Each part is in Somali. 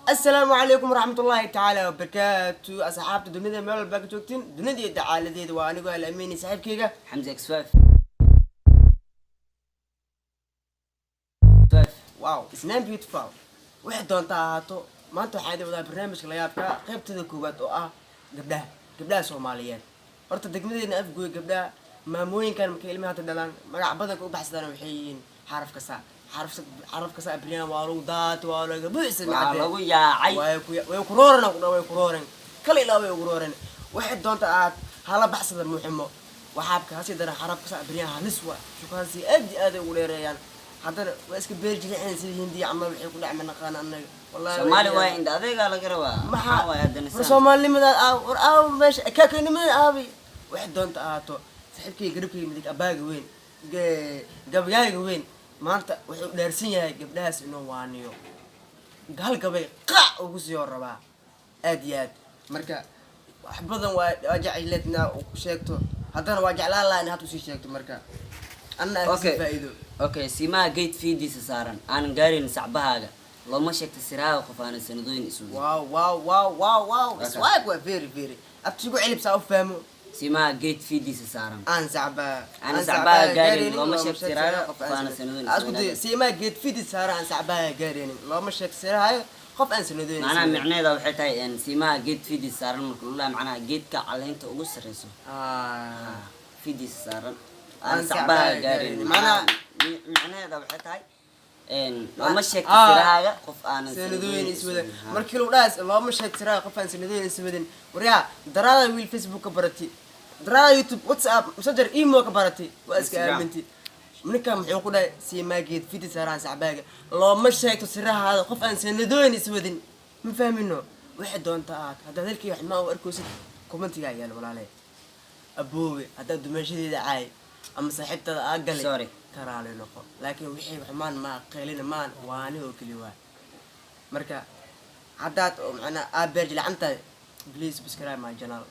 السلام عليكم ورحمة الله تعالى وبركاته أصحاب الدنيا مال الباك جوكتين دنيا تعالى ذي وأنا قال أميني صاحب كيكا حمزة اكس 5 واو اسنان بيوتفul واحد دون تاهاتو ما أنتو حادي ولا برنامج خليابك قيبت ذكوبات قبلها سوماليات horta degmadeenna afgooy gabdhaha maamooyinkan markay ilmaha ta dhalaan magac badan u baxsadaan waxay yihiin xarafka saa abriyaan waa lagu daati waa laga buuxsan waa lagu yaacay way ku rooran kale ilaa way ugu rooran waxay doonta aad hala baxsada muximo waxaabka hasi dara xarafka saa abriyaan halis waa shukaansi aad ugu dheereeyaan haddana waa iska beer jireen sidii hindi camal waxay ku dhacma naqaan annaga wallahi Soomaali waa inda adeega laga rabaa maxaa waa hadana Soomaalinimada meesha ka kanimada aabi waxay doonta aato saxibkii garabkii midig abaaga weyn gabayaaga weyn maanta wuxuu dheersan yahay gabdhahaas inuu waaniyo hal gabay qaac ugu soo rabaa aad iyo aad marka wax badan waa jacayleedna uu sheegto haddana waa jeclaan lahaa in hadu sii sheegto marka anna faa'iido okay simaa gate feediisa saaran aan gaarin sacbahaaga looma sheegto siraaha qof aan sanadooyin isu wow iswaag waa very abtigu cilib saa u fahmo simaa gate feediisa saaran aan sacbaha gaarin looma sheegto siraaha qof aan sanadooyin asku simaa gate feediisa saaran aan sacbaha gaarin looma sheegto siraaha qof aan sanadooyin macnaha micneeda waxay tahay in simaa gate feediisa saaran marka la macnaha geedka caleenta ugu sareyso feediisa saaran aan sacbaha gaarin macnaha micneeda waxay tahay looma sheegto siraaga qof aan sanadooyin iswadan markii loo dhaas looma sheegto siraaga qof aan sanadooyin iswadan wariya darada wiil Facebook ka barati darada YouTube WhatsApp messenger email ka barati waa iska aaminti ninka muxuu ku dhahay si maageed fidi saaraan sacbaaga looma sheegto siraaga qof aan sanadooyin iswadan ma fahmino waxa doonta aad hadda dalkii wax ma u arkoosid commentiga ayaa walaalay aboowe hadda dumashadeeda caay ama saaxiibtada aa galay karaale noqo laakiin wixii xumaan ma qeylina maan waani oo kali waa marka hadaad macna abeej lacanta please subscribe my channel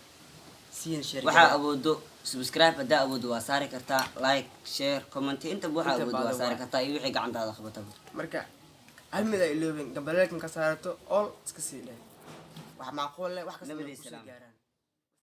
siin share waxa awoodo subscribe hada awoodo waa saari kartaa like share comment inta waxa awoodo waa saari kartaa iyo wixii gacantaada qabata marka almida iloobin gabaleelkan ka saarato all iska sii dhay wax macquul leh wax kasta